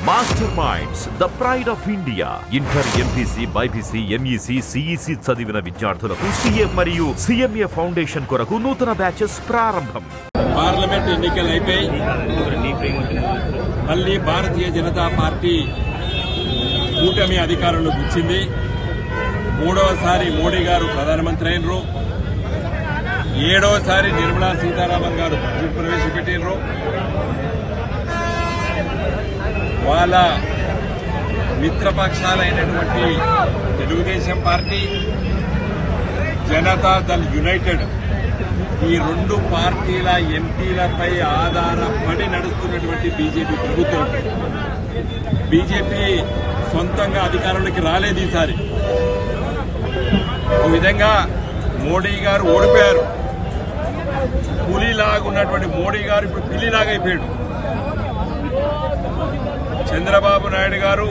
Master minds the pride of India. Inter, MPC, BiPC, MEC, CEC చదివిన విద్యార్థులకు CA మరియు CMA foundation కొరకు నూతన బ్యాచెస్ ప్రారంభం. పార్లమెంట్ ఎన్నికలు అయిపోయి మళ్లీ భారతీయ జనతా పార్టీ కూటమి అధికారంలోకి వచ్చింది. మూడవసారి మోడీ గారు ప్రధానమంత్రి అయినరు. 7వసారి నిర్మలా సీతారామన్ గారు బడ్జెట్ ప్రవేశపెట్టినరు. వాళ్ళ మిత్రపక్షాలైనటువంటి తెలుగుదేశం పార్టీ, జనతాదళ్ యునైటెడ్ ఈ 2 పార్టీల ఎంపీలపై ఆధారపడి నడుస్తున్నటువంటి బీజేపీ ప్రభుత్వం. బీజేపీ సొంతంగా అధికారంలోకి రాలేదు ఈసారి. ఒక విధంగా మోడీ గారు ఓడిపోయారు. పులిలాగున్నటువంటి మోడీ గారు ఇప్పుడు పిల్లిలాగైపోయాడు. చంద్రబాబు నాయుడు గారు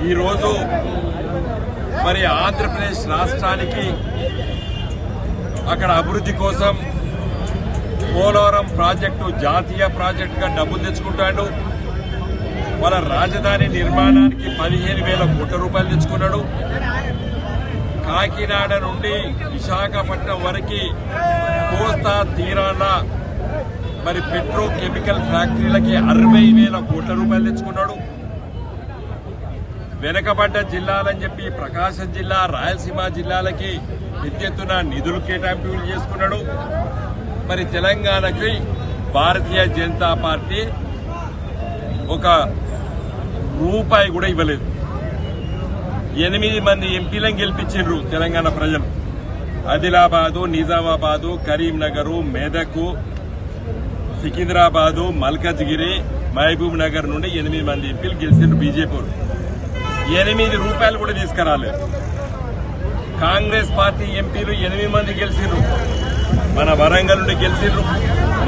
ఈరోజు మరి ఆంధ్రప్రదేశ్ రాష్ట్రానికి అక్కడ అభివృద్ధి కోసం పోలవరం ప్రాజెక్టు జాతీయ ప్రాజెక్టుగా డబ్బులు తెచ్చుకుంటాడు. వాళ్ళ రాజధాని నిర్మాణానికి 15,000 కోట్ల రూపాయలు తెచ్చుకున్నాడు. కాకినాడ నుండి విశాఖపట్నం వరకు కోస్తా తీరాన మరి పెట్రోకెమికల్ ఫ్యాక్టరీలకి 60,000 కోట్ల రూపాయలు తెచ్చుకున్నాడు. వెనకబడ్డ జిల్లాలని చెప్పి ప్రకాశం జిల్లా, రాయలసీమ జిల్లాలకి పెద్ద ఎత్తున నిధులు కేటాయింపులు చేసుకున్నాడు. మరి తెలంగాణకి భారతీయ జనతా పార్టీ ఒక రూపాయి కూడా ఇవ్వలేదు. 8 మంది ఎంపీలను గెలిపించారు తెలంగాణ ప్రజలు. ఆదిలాబాదు, నిజామాబాదు, కరీంనగర్, మెదక్, సికింద్రాబాదు, మల్కజ్గిరి, మహబూబ్ నగర్ నుండి 8 మంది ఎంపీలు గెలిచారు బీజేపీ. 8 రూపాయలు కూడా తీసుకురాలేదు. కాంగ్రెస్ పార్టీ ఎంపీలు 8 మంది గెలిచిండ్రు. మన వరంగల్ నుండి గెలిచిండ్రు,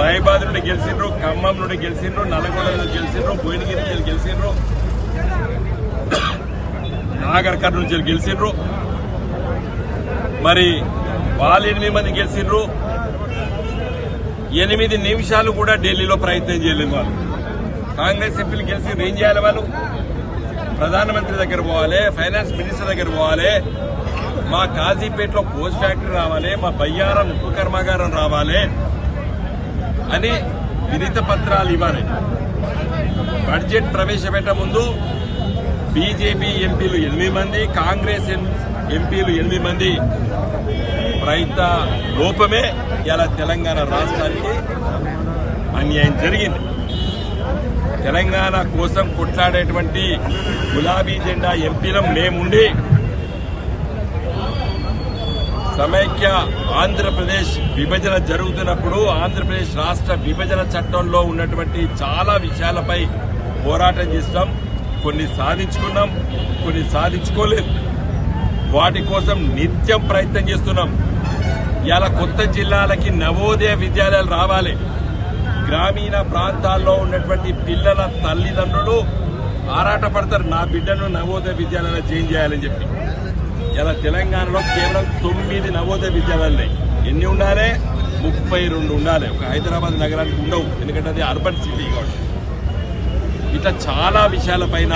మహబాద్ నుండి గెలిచిండ్రు, ఖమ్మం నుండి గెలిచిండ్రు, నల్గొండ నుండి గెలిచిండ్రు, భువనగిరి నుంచి గెలిచిండ్రు, నాగర్ కర్నూలు నుంచి గెలిచిండ్రు. మరి వాళ్ళు 8 మంది గెలిచిండ్రు. 8 నిమిషాలు కూడా ఢిల్లీలో ప్రయత్నం చేయలేదు వాళ్ళు. కాంగ్రెస్ ఎంపీలు గెలిచి ఏం చేయాలి? వాళ్ళు ప్రధానమంత్రి దగ్గర పోవాలి, ఫైనాన్స్ మినిస్టర్ దగ్గర పోవాలి, మా కాజీపేటలో కోచ్ ఫ్యాక్టరీ రావాలి, మా బయ్యారం ఉప్పు కర్మాగారం రావాలి అని వినతి పత్రాలు ఇవ్వాలి. బడ్జెట్ ప్రవేశపెట్ట ముందు బీజేపీ ఎంపీలు 8 మంది, కాంగ్రెస్ ఎంపీలు 8 మంది ప్రయత్న లోపమే ఇలా తెలంగాణ రాష్ట్రానికి అన్యాయం జరిగింది. తెలంగాణ కోసం కొట్లాడేటువంటి గులాబీ జెండా ఎంపీలం మేముండి సమైక్య ఆంధ్రప్రదేశ్ విభజన జరుగుతున్నప్పుడు ఆంధ్రప్రదేశ్ రాష్ట్ర విభజన చట్టంలో ఉన్నటువంటి చాలా విషయాలపై పోరాటం చేస్తాం. కొన్ని సాధించుకున్నాం, కొన్ని సాధించుకోలేదు. వాటి కోసం నిత్యం ప్రయత్నం చేస్తున్నాం. ఇలా కొత్త జిల్లాలకి నవోదయ విద్యాలయాలు రావాలి. గ్రామీణ ప్రాంతాల్లో ఉన్నటువంటి పిల్లల తల్లిదండ్రులు ఆరాటపడతారు, నా బిడ్డను నవోదయ విద్యాలయాలు చేంజ్ చేయాలని చెప్పి. ఇలా తెలంగాణలో కేవలం 9 నవోదయ విద్యాలయాలు ఉన్నాయి. ఎన్ని ఉండాలి? 32 ఉండాలి. ఒక హైదరాబాద్ నగరానికి ఉండవు, ఎందుకంటే అది అర్బన్ సిటీ కాబట్టి. ఇట్లా చాలా విషయాలపైన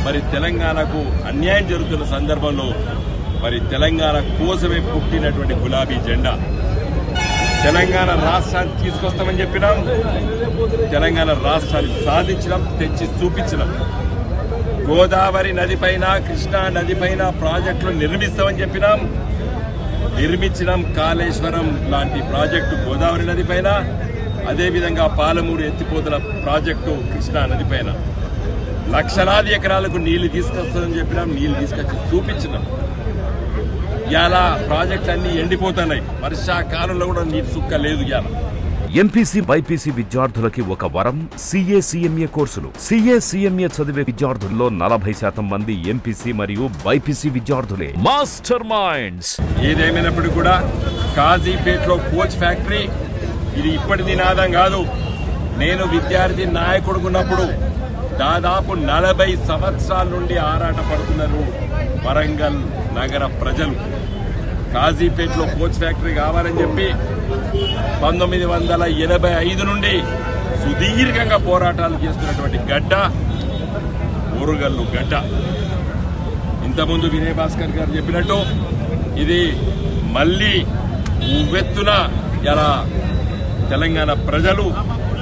మరి తెలంగాణకు అన్యాయం జరుగుతున్న సందర్భంలో మరి తెలంగాణ కోసమే పుట్టినటువంటి గులాబీ జెండా తెలంగాణ రాష్ట్రాన్ని తీసుకొస్తామని చెప్పినాం. తెలంగాణ రాష్ట్రాన్ని సాధించడం, తెచ్చి చూపించడం. గోదావరి నదిపైన, కృష్ణా నదిపైన ప్రాజెక్టులు నిర్మిస్తామని చెప్పినాం, నిర్మించడం. కాళేశ్వరం లాంటి ప్రాజెక్టు గోదావరి నదిపైన, అదేవిధంగా పాలమూరు ఎత్తిపోతల ప్రాజెక్టు కృష్ణా నదిపైన లక్షలాది ఎకరాలకు నీళ్లు తీసుకొస్తామని చెప్పినాం, నీళ్లు తీసుకొచ్చి చూపించినాం. ఇలా ప్రాజెక్టులన్నీ ఎండిపోతున్నాయి. వర్షాకాలంలో కూడా నీటి సుక్క లేదు. ఇలా ఎంపీసీ, బైపీసీ విద్యార్థులకి ఒక వరం సీఏ, సిఎంఏ కోర్సులు. సీఏ, సిఎంఏ చదివే విద్యార్థుల్లో 40% మంది ఎంపీసీ మరియు బైపీసీ విద్యార్థులే. Master minds. ఏదేమైనప్పుడు కూడా కాజీపేటలో కోచ్ ఫ్యాక్టరీ ఇది ఇప్పటి నినాదం కాదు. నేను విద్యార్థి నాయకుడుకున్నప్పుడు దాదాపు 40 సంవత్సరాల నుండి ఆరాటపడుతున్నారు వరంగల్ నగర ప్రజలు. కాజీపేటలో కోచ్ ఫ్యాక్టరీ కావాలని చెప్పి 1985 నుండి సుదీర్ఘంగా పోరాటాలు చేస్తున్నటువంటి గడ్డ ఓరుగల్లు గడ్డ. ఇంతకుముందు వినయ్ భాస్కర్ గారు చెప్పినట్టు ఇది మళ్ళీ ఉవ్వెత్తున ఇలా తెలంగాణ ప్రజలు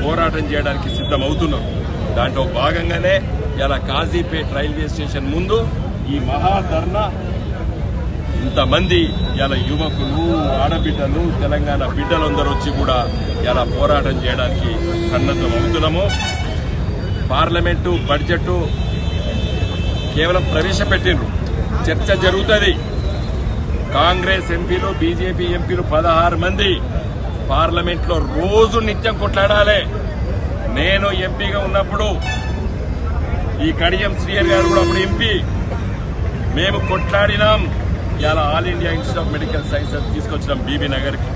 పోరాటం చేయడానికి సిద్ధమవుతున్నారు. దాంట్లో భాగంగానే ఇలా కాజీపేట్ రైల్వే స్టేషన్ ముందు ఈ మహాధర్నా ఇంతమంది ఇలా యువకులు, ఆడబిడ్డలు, తెలంగాణ బిడ్డలందరూ వచ్చి కూడా ఇలా పోరాటం చేయడానికి సన్నద్ధం అవుతున్నాము. పార్లమెంటు బడ్జెట్ కేవలం ప్రవేశపెట్టిండ్రు, చర్చ జరుగుతుంది. కాంగ్రెస్ ఎంపీలు, బీజేపీ ఎంపీలు 16 మంది పార్లమెంట్లో రోజు నిత్యం కొట్లాడాలి. నేను ఎంపీగా ఉన్నప్పుడు ఈ కడియం శ్రీహరి గారు కూడా అప్పుడు ఎంపీ, మేము కొట్లాడినాం. ఇలా All India Institute of Medical Sciences తీసుకొచ్చినాం బీబీ నగర్కి.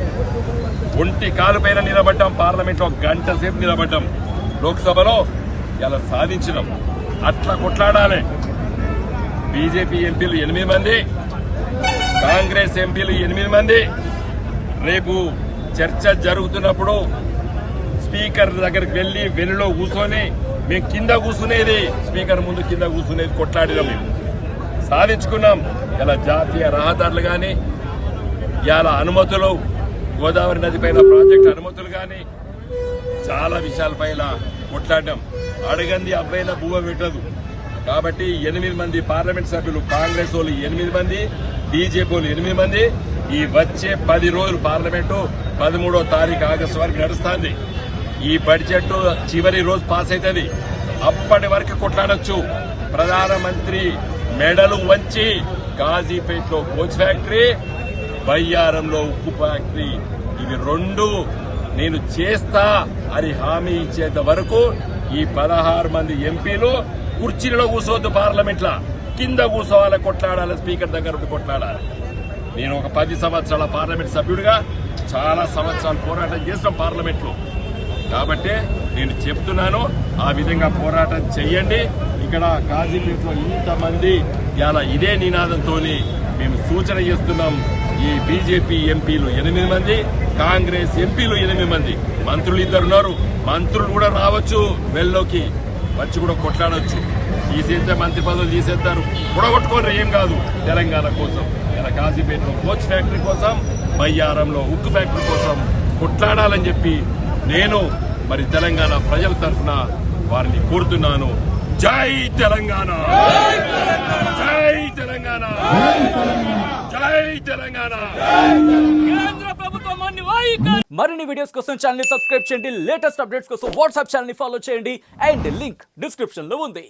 ఒంటి కాలు పైన నిలబడ్డాం, పార్లమెంట్లో 1 గంట సేపు నిలబడ్డాం, లోక్సభలో ఇలా సాధించినాం. అట్లా కొట్లాడాలి. బీజేపీ ఎంపీలు 8 మంది, కాంగ్రెస్ ఎంపీలు 8 మంది. రేపు చర్చ జరుగుతున్నప్పుడు స్పీకర్ దగ్గరికి వెళ్లి వెలులో కూర్చొని మేము కింద కూర్చునేది, స్పీకర్ ముందు కింద కూర్చునేది కొట్లాడినాం, మేము సాధించుకున్నాం. ఇలా జాతీయ రహదారులు కానీ, ఇలా అనుమతులు, గోదావరి నది పైన ప్రాజెక్టు అనుమతులు కానీ చాలా విషయాలపైన కొట్లాడడం. అడగంది అబ్బాయిన భూమ పెట్టదు. కాబట్టి 8 మంది పార్లమెంట్ సభ్యులు, కాంగ్రెస్ వాళ్ళు 8 మంది, బీజేపీ వాళ్ళు 8 మంది. ఈ వచ్చే 10 రోజులు పార్లమెంటు 13వ తారీఖు ఆగస్టు వరకు నడుస్తుంది. ఈ బడ్జెట్ చివరి రోజు పాస్ అవుతుంది. అప్పటి వరకు కొట్లాడొచ్చు. ప్రధానమంత్రి మెడలు వంచి కాజీపేటలో కోచ్ ఫ్యాక్టరీ, బయ్యారంలో ఉక్కు ఫ్యాక్టరీ, ఇవి 2 నేను చేస్తా అని హామీ ఇచ్చేంత వరకు ఈ 16 మంది ఎంపీలు కుర్చీలో కూర్చోవద్దు, పార్లమెంట్ లా కింద కూర్చోవాలి, కొట్లాడాలి, స్పీకర్ దగ్గర ఉండి కొట్లాడాలి. నేను ఒక 10 సంవత్సరాల పార్లమెంట్ సభ్యుడిగా చాలా సంవత్సరాలు పోరాటం చేస్తాం పార్లమెంట్ లో. కాబట్టి నేను చెప్తున్నాను, ఆ విధంగా పోరాటం చెయ్యండి. ఇక్కడ కాజీపేటలో ఇంతమంది ఇలా ఇదే నినాదంతో మేము సూచన చేస్తున్నాం. ఈ బీజేపీ ఎంపీలు 8 మంది, కాంగ్రెస్ ఎంపీలు 8 మంది, మంత్రులు 2 ఉన్నారు. మంత్రులు కూడా రావచ్చు, వెల్లోకి వచ్చి కూడా కొట్లాడవచ్చు. తీసేస్తే మంత్రి పదవులు తీసేస్తారు, కూడగొట్టుకోరు, ఏం కాదు. తెలంగాణ కోసం ఇలా కాజీపేటలో కోచ్ ఫ్యాక్టరీ కోసం, బయ్యారంలో ఉక్కు ఫ్యాక్టరీ కోసం కొట్లాడాలని చెప్పి నేను మరి తెలంగాణ ప్రజల తరఫున వారిని కోరుతున్నాను. జై తెలంగాణ, జై తెలంగాణ, జై తెలంగాణ. మరిన్ని వీడియోస్ కోసం ఛానల్ ని సబ్స్క్రైబ్ చేయండి. లేటెస్ట్ అప్డేట్స్ కోసం వాట్సాప్ ఛానల్ ని ఫాలో చేయండి. అండ్ లింక్ డిస్క్రిప్షన్ లో ఉంది.